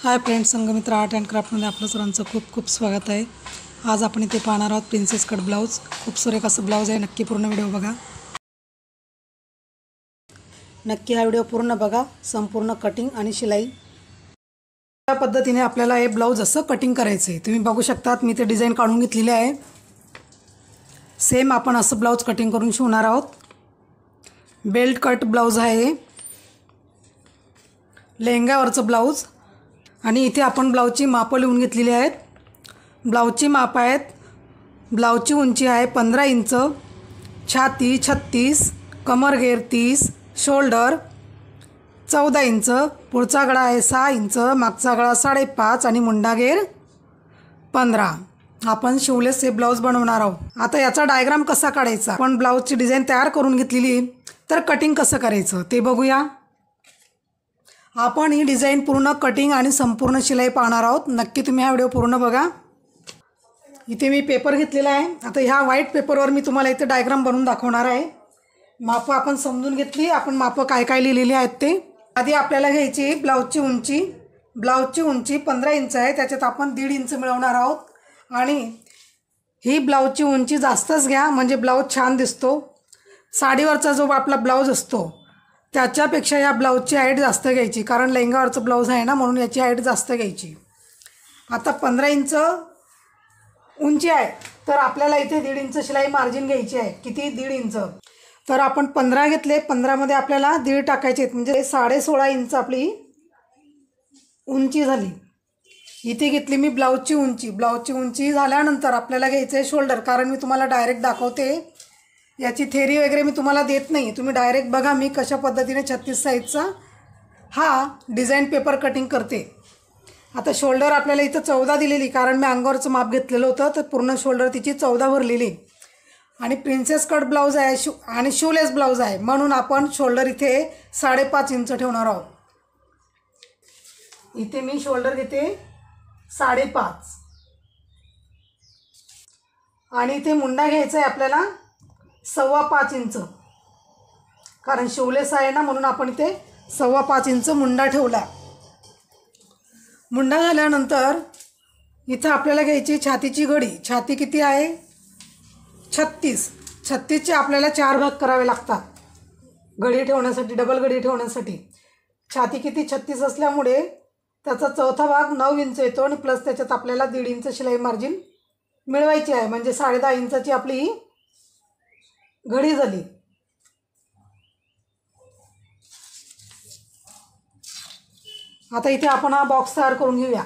Hi friends, संगमित्र art and क्राफ्टमध्ये आपलं सर्वांचं खूप खूप स्वागत आहे। आज आपण इथे पाहणार आहोत प्रिन्सेस कट ब्लाउज। खूप सुरेख असं ब्लाउज आहे। नक्की पूर्ण व्हिडिओ बघा। नक्की हा व्हिडिओ पूर्ण बघा। संपूर्ण कटिंग आणि शिलाई या पद्धतीने आपल्याला हे ब्लाउज असं कटिंग करायचं आहे। तुम्ही बघू शकतात, मी ते डिझाइन काढून घेतलेले आहे। सेम आपण असं ब्लाउज कटिंग करून शिवणार आहोत। बेल्ट कट ब्लाउज आहे, लेहंगावरचं ब्लाउज। आणि इथे आपण ब्लाउजची मापं लिहून घेतलेली आहेत। ब्लाउजची माप आहेत, ब्लाउजची उंची आहे 15 इंच, छाती 36, कमर घेर 30, शोल्डर 14 इंच, पुढचा गळा आहे 6 इंच, मागचा गळा 5.5 आणि मुंडा घेर 15। आपण शिवलेस हे ब्लाउज बनवणार आहोत। आता याचा डायग्राम कसा काढायचा, आपण ब्लाउजची डिझाइन तयार करून घेतलेली, तर कटिंग कसं करायचं ते बघूया। आपण ही डिझाइन पूर्ण कटिंग आणि संपूर्ण शिलाई पाहणार आहोत। नक्की तुम्ही हा व्हिडिओ पूर्ण बघा। इथे मी पेपर घेतलेला आहे। आता ह्या व्हाईट पेपरवर मी तुम्हाला इथे डायग्राम बनवून दाखवणार आहे। मापं आपण समजून घेतली, आपण मापं काय काय लिहिलेली आहेत ते। आधी आपल्याला घ्यायची ब्लाउजची उंची। ब्लाउजची उंची 15 इंच आहे, त्याच्यात आपण 1.5 इंच मिळवणार आहोत। आणि ही ब्लाउजची उंची जास्तच घ्या, म्हणजे ब्लाउज छान दिसतो। साडीवरचा जो आपला ब्लाउज असतो त्याच्यापेक्षा या ब्लाउजची हाईट जास्त घ्यायची, कारण लेहंगावरचं ब्लाउज आहे ना, म्हणून याची हाईट जास्त घ्यायची। आता 15 इंच उंची आहे, तर आपल्याला इथे 1.5 इंच शिलाई मार्जिन घ्यायची आहे। किती? 1.5 इंच। तर आपण 15 घेतले, 15 मध्ये आपल्याला 1.5 टाकायचे आहेत, म्हणजे 16.5 इंच आपली उंची झाली। इथे घेतली मी ब्लाउजची उंची। ब्लाउजची उंची झाल्यानंतर आपल्याला घ्यायचं आहे शोल्डर, कारण मी तुम्हाला डायरेक्ट दाखवते, याची थेरी वगैरे मी तुम्हाला देत नाही। तुम्ही डायरेक्ट बघा मी कशा पद्धतीने 36 साईजचा हा डिझाइन पेपर कटिंग करते। आता शोल्डर आपल्याला इथं 14 दिलेली, कारण मी अंगावरचं माप घेतलेलं होतं, तर पूर्ण शोल्डर तिची 14 भरलेली। आणि प्रिन्सेस कट ब्लाउज आहे आणि शूलेस ब्लाउज आहे, म्हणून आपण शोल्डर इथे 5.5 इंच ठेवणार आहोत। इथे मी शोल्डर घेते 5.5 आणि इथे मुंडा घ्यायचा आहे आपल्याला 5.25 इंच, कारण शिवलेस आहे ना, म्हणून आपण इथे 5.25 इंच मुंडा ठेवला। मुंडा झाल्यानंतर इथं आपल्याला घ्यायची छातीची घडी। छाती किती आहे? 36। 36चे आपल्याला 4 भाग करावे लागतात घडी ठेवण्यासाठी, डबल घडी ठेवण्यासाठी। छाती किती? 36 असल्यामुळे त्याचा चौथा भाग 9 इंच येतो, आणि प्लस त्याच्यात आपल्याला 1.5 इंच शिलाई मार्जिन मिळवायची आहे, म्हणजे 10.5 इंचाची आपली ही घडी झाली। आता इथे आपण हा बॉक्स तयार करून घेऊया।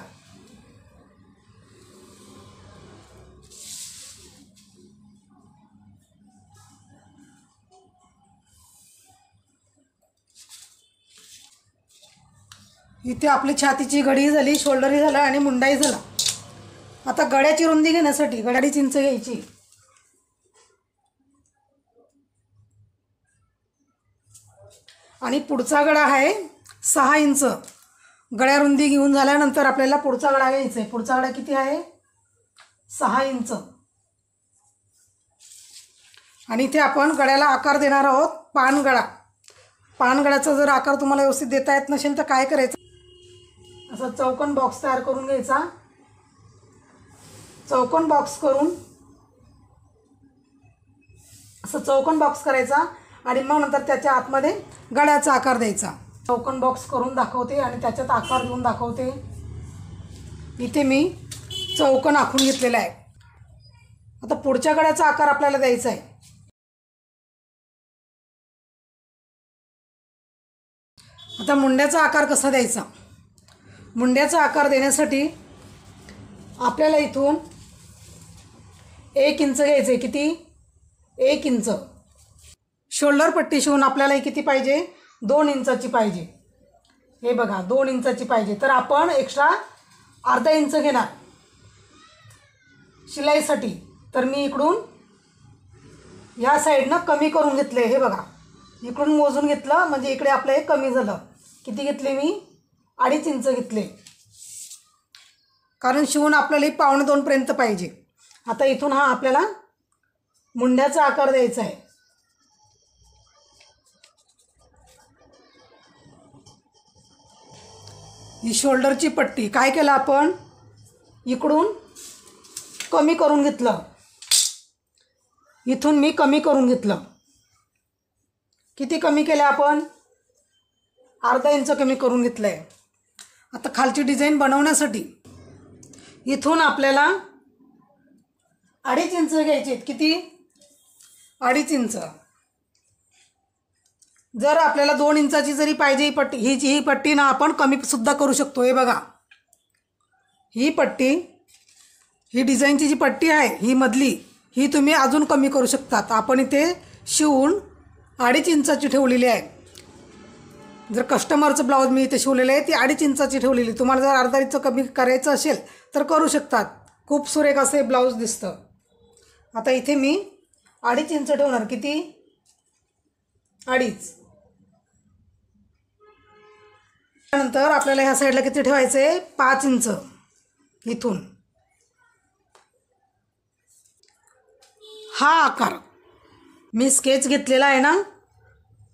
इथे आपली छातीची घडी झाली, शोल्डरही झाला आणि मुंडाही झाला। आता गळ्याची रुंदी घेण्यासाठी 2.5 इंच घ्यायची। आणि पुढचा गळा आहे 6 इंच। गळ्या रुंदी घेऊन झाल्यानंतर आपल्याला पुढचा गळा घ्यायचा आहे। पुढचा गळा किती आहे? 6 इंच। आणि इथे आपण गळ्याला आकार देणार आहोत पानगळा। पानगळ्याचा जर आकार तुम्हाला व्यवस्थित देता येत नसेल तर काय करायचं, असा चौकोन बॉक्स तयार करून घ्यायचा। चौकोन बॉक्स करून असं चौकोन बॉक्स करायचा, आणि मग नंतर त्याच्या आतमध्ये गळ्याचा आकार द्यायचा। चौकोन बॉक्स करून दाखवते आणि त्याच्यात आकार देऊन दाखवते। इथे मी चौकोन आखून घेतलेला आहे। आता पुढच्या गळ्याचा आकार आपल्याला द्यायचा आहे। आता मुंड्याचा आकार कसा द्यायचा? मुंड्याचा आकार देण्यासाठी आपल्याला इथून 1 इंच घ्यायचं आहे। किती? 1 इंच। शोल्डर पट्टी शिवून आपल्याला किती पाहिजे? 2 इंचाची पाहिजे। हे बघा 2 इंचाची पाहिजे, तर आपण एक्स्ट्रा अर्धा इंच घेणार शिलाईसाठी। तर मी इकडून या साईडनं कमी करून घेतले। हे बघा, इकडून मोजून घेतलं, म्हणजे इकडे आपलं हे कमी झालं। किती घेतले मी? 2.5 इंच घेतले, कारण शिवून आपल्याला 1.25 पर्यंत पाहिजे। आता इथून हा आपल्याला मुंड्याचा आकार द्यायचा आहे। ही शोल्डरची पट्टी काय केलं आपण, इकडून कमी करून घेतलं, इथून मी कमी करून घेतलं. किती कमी केलं आपण, अर्धा इंच कमी करून घेतलं आहे. आता खालची डिझाईन बनवण्यासाठी इथून आपल्याला 2.5 इंच घ्यायचे आहेत. किती, 2.5 इंच. जर आपल्याला 2 इंचाची जरी पाहिजे ही पट्टी, ही पट्टी ना आपण कमी सुद्धा करू शकतो. हे बघा, ही पट्टी, ही डिझाईनची जी पट्टी आहे ही मधली, ही तुम्ही अजून कमी करू शकतात. आपण इथे शिवून 2.5 इंचाची ठेवलेली आहे. जर कस्टमरचं ब्लाऊज मी इथे शिवलेलं आहे ती 2.5 इंचाची ठेवलेली. तुम्हाला जर अर्धा इंच कमी करायचं असेल तर करू शकतात. खूप सुरेख असे ब्लाऊज दिसतं. आता इथे मी 2.5 इंच ठेवणार. किती, 2.5. त्यानंतर आपल्याला ह्या साईडला किती ठेवायचं आहे, 5 इंच. इथून हा आकार मी स्केच घेतलेला आहे ना,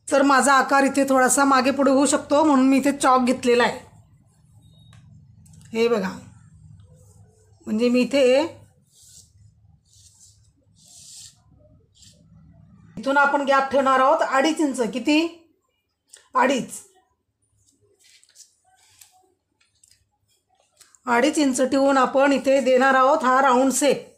तर माझा आकार इथे थोडासा मागे पुढे होऊ शकतो, म्हणून मी इथे चॉक घेतलेला आहे. हे बघा, म्हणजे मी इथे इथून आपण गॅप ठेवणार आहोत 2.5 इंच. किती, 2.5. 2.5 इंच ठेवून आपण इथे देणार आहोत हा राऊंड शेप.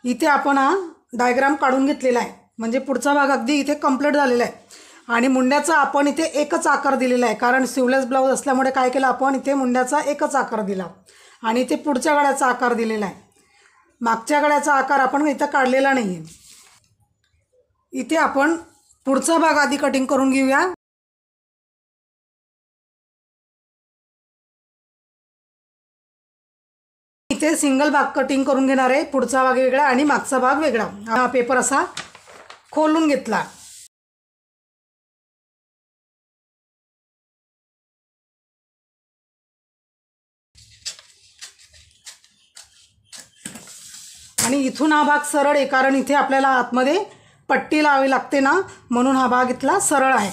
इथे आपण हा डायग्राम काढून घेतलेला आहे, म्हणजे पुढचा भाग अगदी इथे कंप्लीट झालेला आहे. आणि मुंड्याचा आपण इथे एकच आकार दिलेला आहे, कारण सिवलेस ब्लाऊज असल्यामुळे काय केलं आपण, इथे मुंड्याचा एकच आकार दिला. आणि इथे पुढच्या गळ्याचा आकार दिलेला आहे. मागच्या गळ्याचा आकार आपण इथं काढलेला नाही आहे. इथे आपण पुढचा भाग आधी कटिंग करून घेऊया. इथे सिंगल भाग कटिंग करून घेणार आहे. पुढचा भाग वेगळा आणि मागचा भाग वेगळा. हा पेपर असा खोलून घेतला. आणि इथून हा भाग सरळ आहे, कारण इथे आपल्याला आतमध्ये पट्टी लावावी लागते ना, म्हणून हा भाग इथला सरळ आहे.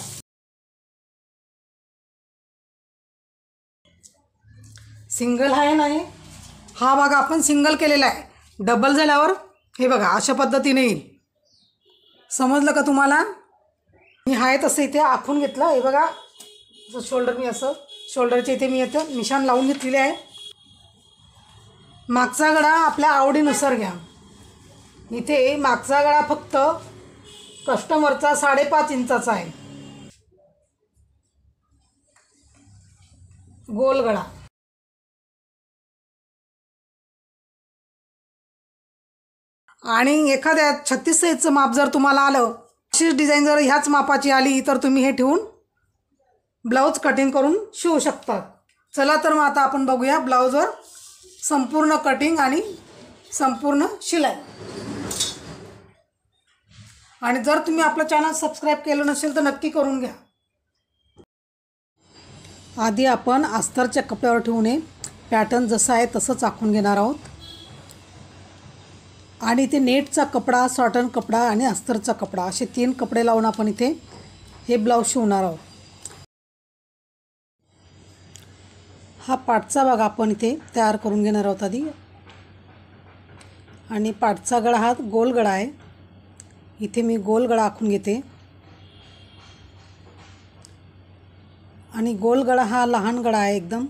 सिंगल आहे नाही, हा भाग आपण सिंगल केलेला आहे. डबल झाल्यावर हे बघा अशा पद्धतीने येईल. समजलं का तुम्हाला. मी आहे तसं इथे आखून घेतलं. हे बघा, शोल्डर मी असं शोल्डरच्या इथे मी इथं निशाण लावून घेतलेले आहे. मागचा गळा आपल्या आवडीनुसार घ्या. इथे मागचा गळा फक्त कस्टमरचा 5.5 इंचाचा आहे, गोल गळा. आणि एखाद्या 36 साईजचं माप जर तुम्हाला आलं, अशीच डिझाईन जर ह्याच मापाची आली तर तुम्ही हे ठेवून ब्लाऊज कटिंग करून शिवू शकता. चला तर मग आता आपण बघूया ब्लाऊजवर संपूर्ण कटिंग आणि संपूर्ण शिलाई. आणि जर तुम्ही आपलं चॅनल सबस्क्राईब केलं नसेल तर नक्की करून घ्या. आधी आपण अस्तरच्या कपड्यावर ठेवून पॅटर्न जसं आहे तसंच आखून घेणार आहोत. आणि इथे नेटचा कपडा, सॉटन कपडा आणि अस्तरचा कपडा असे 3 कपडे लावून आपण इथे हे ब्लाऊज शिवणार आहोत. हा पाठचा भाग आपण इथे तयार करून घेणार आहोत आधी. आणि पाठचा गळा हा गोल गळा आहे. इथे मी गोल गळा आखून घेते. आणि गोल गळा हा लहान गळा आहे, एकदम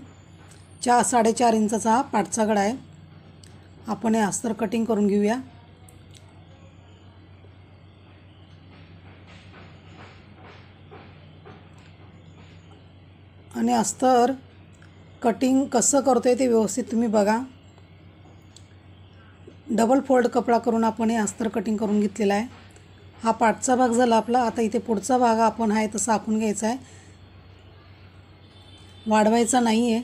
4-4.5 इंचाचा हा पाठचा गळा आहे. आपण हे अस्तर कटिंग करून घेऊया. आणि अस्तर कटिंग कसं करतोय ते व्यवस्थित तुम्ही बघा. डबल फोल्ड कपडा करून आपण हे अस्तर कटिंग करून घेतलेला आहे. हा पाठचा भाग झाला आपला. आता इथे पुढचा भाग आपण आहे तसा आखून घ्यायचा आहे, वाढवायचा नाही आहे.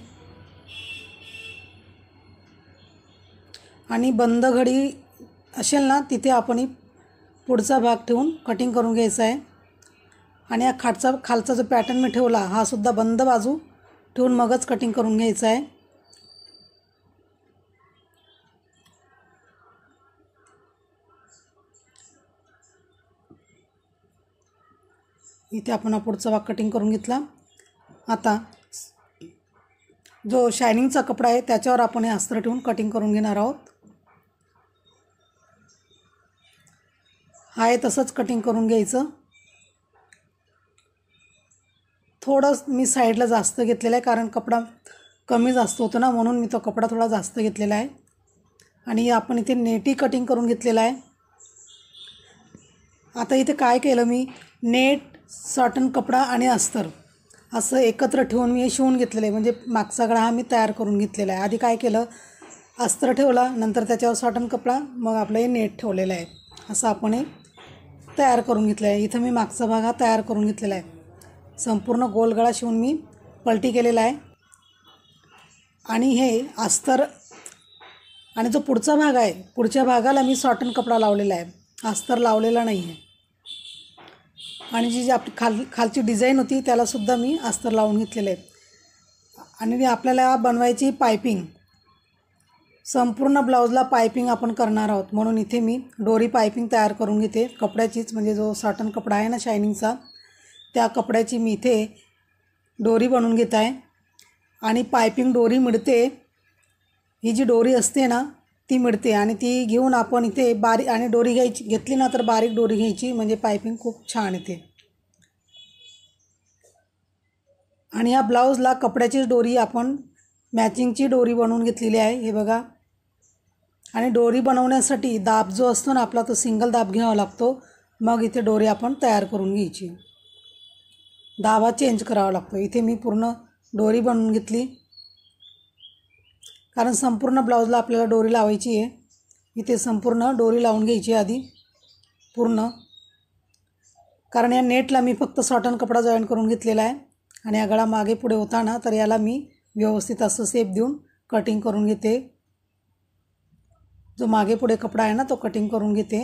आणि बंद घडी असेल ना तिथे आपण पुढचा भाग ठेवून कटिंग करून घ्यायचा आहे. आणि हा खालचा जो पॅटर्न मी ठेवला हा सुद्धा बंद बाजू ठेवून मगच कटिंग करून घ्यायचा आहे. इथे आपण हा पुढचा भाग कटिंग करून घेतला। आता जो शायनिंगचा कपडा आहे त्याच्यावर आपण हे अस्तर ठेवून कटिंग करून घेणार आहोत। आहे तसंच कटिंग करून घ्यायचं। थोडं मी साईडला जास्त घेतलेला आहे कारण कपडा कमी जास्त होतो ना, म्हणून मी तो कपडा थोडा जास्त घेतलेला आहे। आणि आपण इथे नेटी कटिंग करून घेतलेला आहे। आता इथे काय केलं मी, नेट, सॉटन कपडा आणि अस्तर असं एकत्र ठेवून मी हे शिवून घेतलेलं आहे। म्हणजे मागचा गळा हा मी तयार करून घेतलेला आहे। आधी काय केलं, अस्तर ठेवला, नंतर त्याच्यावर सॉटन कपडा, मग आपलं हे नेट ठेवलेलं आहे। असं आपण हे तयार करून घेतलं आहे। इथं मी मागचा भाग हा तयार करून घेतलेला आहे। संपूर्ण गोल गळा शिवून मी पलटी केलेला आहे। आणि हे अस्तर आणि जो पुढचा भाग आहे, पुढच्या भागाला मी सॉटन कपडा लावलेला आहे, अस्तर लावलेला नाही आहे। आणि जी आपली खालची डिझाईन होती त्यालासुद्धा मी अस्तर लावून घेतलेलं आहे। आणि आपल्याला बनवायची पायपिंग, संपूर्ण ब्लाऊजला पायपिंग आपण करणार आहोत, म्हणून इथे मी डोरी पायपिंग तयार करून घेते कपड्याचीच। म्हणजे जो सॉटन कपडा आहे ना शायनिंगचा, त्या कपड्याची मी इथे डोरी बनवून घेत आहे। आणि पायपिंग डोरी मिळते, ही जी डोरी असते ना ती मिळते, आणि ती घेऊन आपण इथे बारीक आणि डोरी घेतली ना तर बारीक डोरी घ्यायची, म्हणजे पायपिंग खूप छान येते। आणि या ब्लाऊजला कपड्याचीच डोरी आपण मॅचिंगची डोरी बनवून घेतलेली आहे, हे बघा। आणि डोरी बनवण्यासाठी दाब जो असतो ना आपला, तो सिंगल दाब घ्यावा लागतो, मग इथे डोरी आपण तयार करून घ्यायची, दाबा चेंज करावा लागतो। इथे मी पूर्ण डोरी बनवून घेतली, कारण संपूर्ण ब्लाऊजला आपल्याला डोरी लावायची आहे। इथे संपूर्ण डोरी लावून घ्यायची आधी पूर्ण, कारण या नेटला मी फक्त सॉटन कपडा जॉईन करून घेतलेला आहे। आणि या गळा मागे पुढे होता ना, तर याला मी व्यवस्थित असं शेप देऊन कटिंग करून घेते। जो मागे पुढे कपडा आहे ना तो कटिंग करून घेते।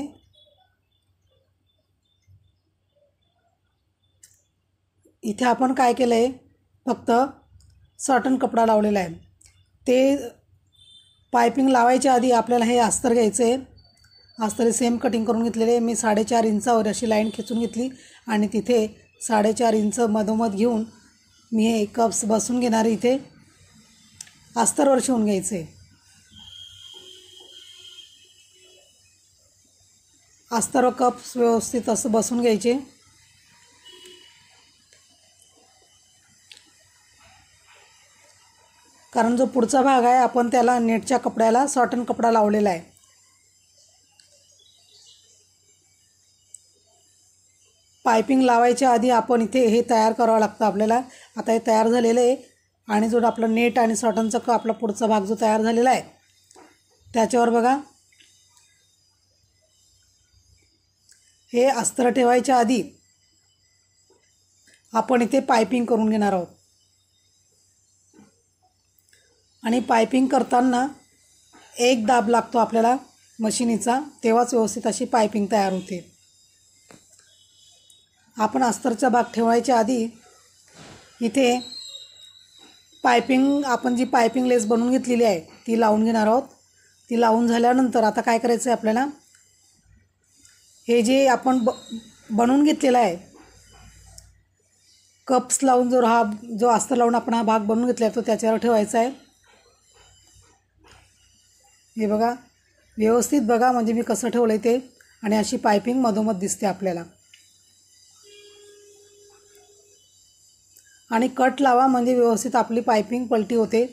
इथे आपण काय केलं आहे, फक्त सॉटन कपडा लावलेला आहे। ते पायपिंग लावायच्या आधी आपल्याला हे अस्तर घ्यायचं आहे। अस्तर सेम कटिंग करून घेतलेले आहे मी। 4.5 इंचावर अशी लाईन खिचून घेतली आणि तिथे 4.5 इंच मधोमध घेऊन मी हे कप्स बसून घेणार। इथे अस्तरवर शिवून घ्यायचं आहे। अस्तरवर कप्स व्यवस्थित असं बसून घ्यायचे। कारण जो पुढचा भाग आहे आपण त्याला नेटच्या कपड्याला सॉटन कपडा लावलेला आहे। पायपिंग लावायच्या आधी आपण इथे हे तयार करावं लागतं आपल्याला। आता हे तयार झालेलं आहे, आणि जो आपलं नेट आणि सॉटनचा आपला पुढचा भाग जो तयार झालेला आहे त्याच्यावर बघा, हे अस्तर ठेवायच्या आधी आपण इथे पायपिंग करून घेणार आहोत। आणि पायपिंग करताना एक दाब लागतो आपल्याला मशिनीचा, तेव्हाच व्यवस्थित अशी पायपिंग तयार होते। आपण अस्तरचा भाग ठेवायच्या आधी इथे पायपिंग, आपण जी पायपिंग लेस बनवून घेतलेली आहे ती लावून घेणार आहोत। ती लावून झाल्यानंतर आता काय करायचं आहे आपल्याला, हे जे आपण बनवून घेतलेला आहे कप्स लावून, जो अस्तर लावून आपण हा भाग बनवून घेतला आहे तो त्याच्यावर ठेवायचा आहे। हे बघा, व्यवस्थित बघा म्हणजे मी कसं ठेवलं आहे ते, आणि अशी पायपिंग मधोमध दिसते आपल्याला। आणि कट लावा म्हणजे व्यवस्थित आपली पायपिंग पलटी होते,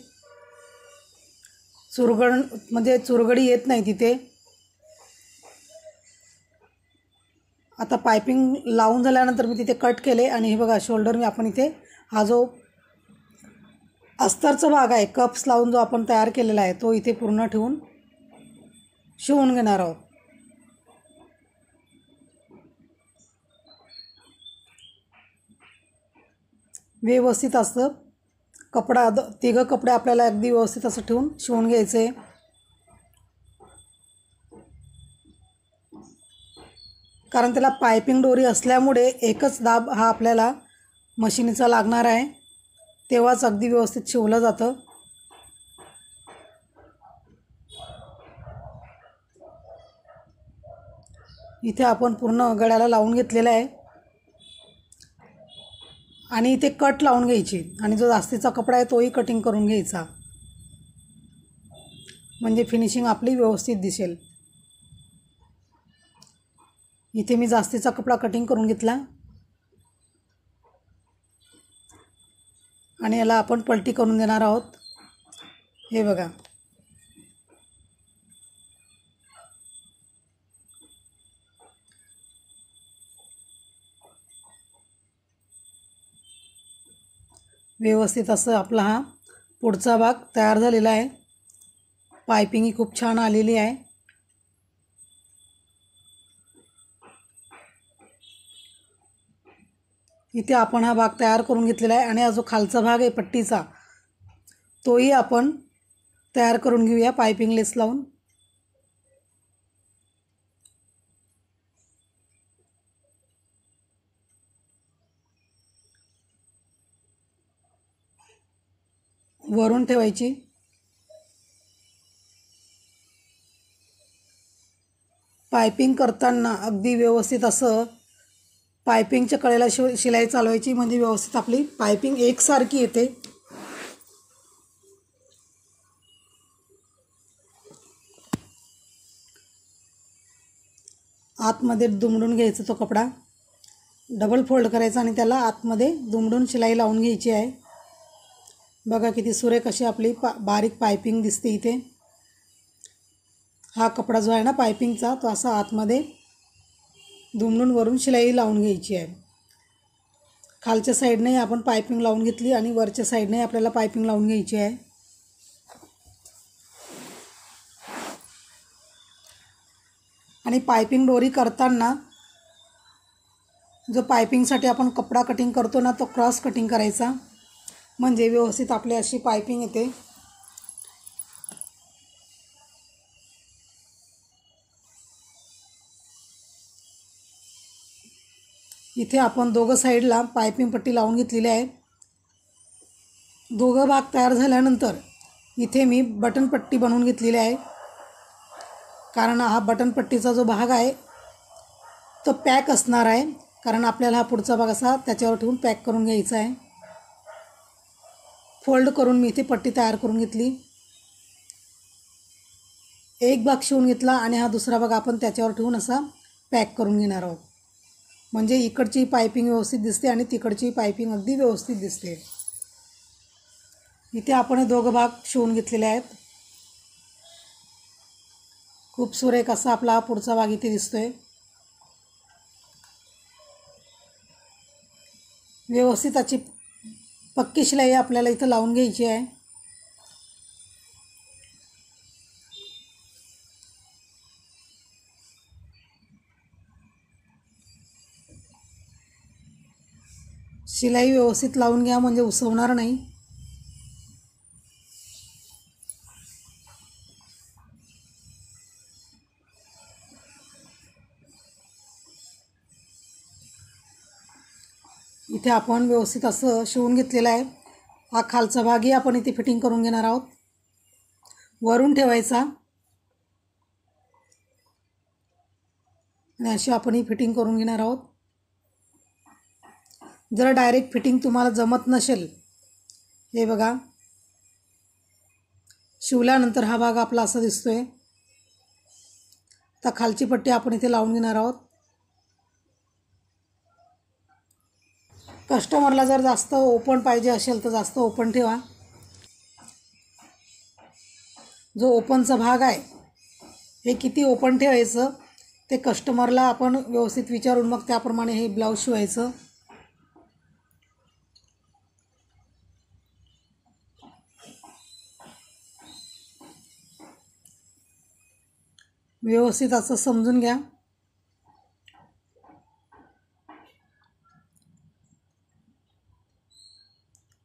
चुरगडी येत नाही तिथे। आता पायपिंग लावून झाल्यानंतर मी तिथे कट केले, आणि हे बघा शोल्डर मी आपण इथे हा जो अस्तरचा भाग आहे कप्स लावून जो आपण तयार केलेला आहे तो इथे पूर्ण ठेवून शिवून घेणार आहोत। व्यवस्थित असं कपडा, तिघं कपडे आपल्याला अगदी व्यवस्थित असं ठेवून शिवून घ्यायचे। कारण त्याला पायपिंग डोरी असल्यामुळे एकच दाब हा आपल्याला मशिनीचा लागणार आहे, तेव्हाच अगदी व्यवस्थित शिवलं जातं। इथे आपण पूर्ण गळ्याला लावून घेतलेलं आहे। आणि इथे कट लावून घ्यायची आणि जो जास्तीचा कपडा आहे तोही कटिंग करून घ्यायचा, म्हणजे फिनिशिंग आपली व्यवस्थित दिसेल. इथे मी जास्तीचा कपडा कटिंग करून घेतला आणि याला आपण पलटी करून देणार आहोत. हे बघा, व्यवस्थित असं आपला हा पुढचा भाग तयार झालेला आहे. पायपिंग ही खूप छान आलेली आहे. इथे आपण हा भाग तयार करून घेतलेला आहे आणि हा जो खालचा भाग आहे पट्टीचा तोही आपण तयार करून घेऊया पायपिंग लेस लावून. वरून ठेवायची. पायपिंग करताना अगदी व्यवस्थित असं पायपिंगच्या कडेला शिलाई चालवायची, म्हणजे व्यवस्थित आपली पायपिंग एकसारखी येते. आतमध्ये दुमडून घ्यायचा तो कपडा, डबल फोल्ड करायचा आणि त्याला आतमध्ये दुमडून शिलाई लावून घ्यायची आहे. बघा किती सुरेख अशी आपली बारीक पायपिंग दिसते इथे. हा कपडा जो आहे ना पायपिंगचा तो असा आतमध्ये दुमडून वरून शिलाई लावून घ्यायची आहे. खालच्या साईडने आपण पायपिंग लावून घेतली आणि वरच्या साईडने आपल्याला पायपिंग लावून घ्यायची आहे. आणि पायपिंग दोरी करताना जो पायपिंगसाठी आपण कपडा कटिंग करतो ना तो क्रॉस कटिंग करायचा, म्हणजे व्यवस्थित आपली अशी पायपिंग येते. इथे आपण दोघं साईडला पायपिंग पट्टी लावून घेतलेली आहे. दोघं भाग तयार झाल्यानंतर इथे मी बटन पट्टी बनवून घेतलेली आहे, कारण हा बटन पट्टीचा जो भाग आहे तो पॅक असणार आहे, कारण आपल्याला हा पुढचा भाग असा त्याच्यावर ठेवून पॅक करून घ्यायचा आहे. फोल्ड करून मी इथे पट्टी तयार करून घेतली. एक भाग शिवून घेतला आणि हा दुसरा भाग आपण त्याच्यावर ठेवून असा पॅक करून घेणार आहोत, म्हणजे इकडची पायपिंग व्यवस्थित दिसते आणि तिकडची पायपिंग अगदी व्यवस्थित दिसते. इथे आपण हे दोघं भाग शिवून घेतलेले आहेत. खूप सुरेख असा आपला हा पुढचा भाग इथे दिसतोय. व्यवस्थित अशी पक्की शिलाई आपल्याला इथं लावून घ्यायची आहे. शिलाई व्यवस्थित लावून घ्या, म्हणजे उसवणार नाही. इथे आपण व्यवस्थित असं शिवून घेतलेलं आहे. हा खालचा भागही आपण इथे फिटिंग करून घेणार आहोत. वरून ठेवायचा आणि अशी आपण ही फिटिंग करून घेणार आहोत. जर डायरेक्ट फिटिंग तुम्हाला जमत नसेल, हे बघा शिवल्यानंतर हा भाग आपला असा दिसतोय. तर खालची पट्टी आपण इथे लावून घेणार आहोत. कस्टमरला जर जास्त ओपन पाहिजे असेल तर जास्त ओपन ठेवा. जो ओपनचा भाग आहे हे किती ओपन ठेवायचं ते कस्टमरला आपण व्यवस्थित विचारून मग त्याप्रमाणे हे ब्लाऊज शिवायचं. व्यवस्थित असं समजून घ्या.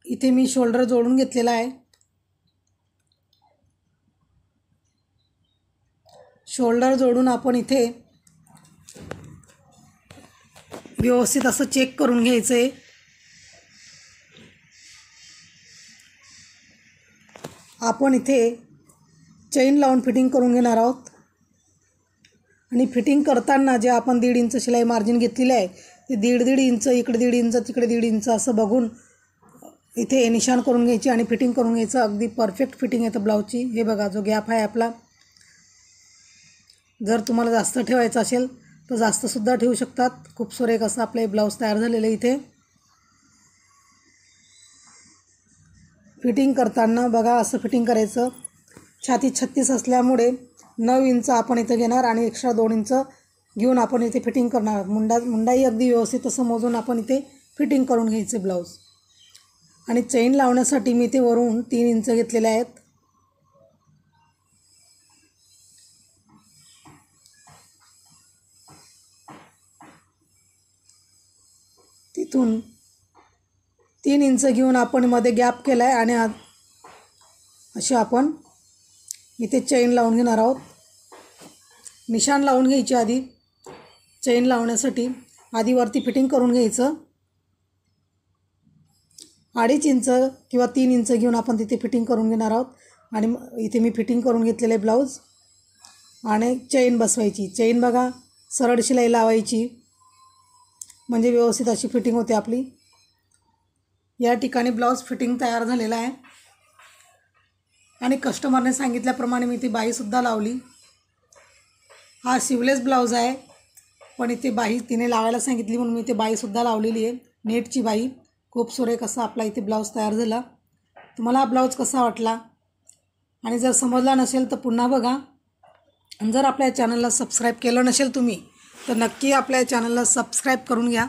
इथे मी शोल्डर जोडून घेतलेला आहे. शोल्डर जोडून आपण इथे व्यवस्थित असं चेक करून घ्यायचं आहे. आपण इथे चेन लावून फिटिंग करून घेणार आहोत आणि फिटिंग करताना जे आपण 1.5 इंच शिलाई मार्जिन घेतलेली आहे ते 1.5 इंच, इकडे 1.5 इंच, तिकडे 1.5 इंच असं बघून इथे निशाण करून घ्यायची आणि फिटिंग करून घ्यायचं. अगदी परफेक्ट फिटिंग येतं ब्लाऊजची. हे बघा, जो गॅप आहे आपला, जर तुम्हाला जास्त ठेवायचं असेल तर जास्तसुद्धा ठेवू शकतात. खूप सुरेख असं आपले ब्लाऊज तयार झालेलं आहे. इथे फिटिंग करताना बघा असं फिटिंग करायचं. छाती 36 असल्यामुळे 9 इंच आपण इथं घेणार आणि एक्स्ट्रा 2 इंच घेऊन आपण इथे फिटिंग करणार. मुंडाई अगदी व्यवस्थित असं मोजून आपण इथे फिटिंग करून घ्यायचे ब्लाऊज. आणि चेन लावण्यासाठी मी इथे वरून 3 इंच घेतलेले आहेत. तिथून 3 इंच घेऊन आपण मध्ये गॅप केला आहे आणि अशी आपण इथे चेन लावून घेणार आहोत. निशाण लावून घ्यायची आधी. चेन लावण्यासाठी आधी वरती फिटिंग करून घ्यायचं. 2.5 इंच किंवा 3 इंच घेऊन आपण तिथे फिटिंग करून घेणार आहोत. आणि इथे मी फिटिंग करून घेतलेले ब्लाऊज आणि चेन बसवायची. चेन बघा सरळ शिलाई लावायची म्हणजे व्यवस्थित अशी फिटिंग होते आपली. या ठिकाणी ब्लाऊज फिटिंग तयार झालेला आहे आणि कस्टमरने सांगितल्याप्रमाणे मी ती बाहीसुद्धा लावली. हा शिवलेस ब्लाऊज आहे पण इथे बाही तिने लावायला सांगितली म्हणून मी इथे बाहीसुद्धा लावलेली आहे. नेटची बाही. खूप सुरेख असा आपला इथे ब्लाऊज तयार झाला. तुम्हाला हा ब्लाऊज कसा वाटला आणि जर समजला नसेल तर पुन्हा बघा. आणि जर आपल्या चॅनलला सबस्क्राईब केलं नसेल तुम्ही तर नक्की आपल्या चॅनलला सबस्क्राईब करून घ्या.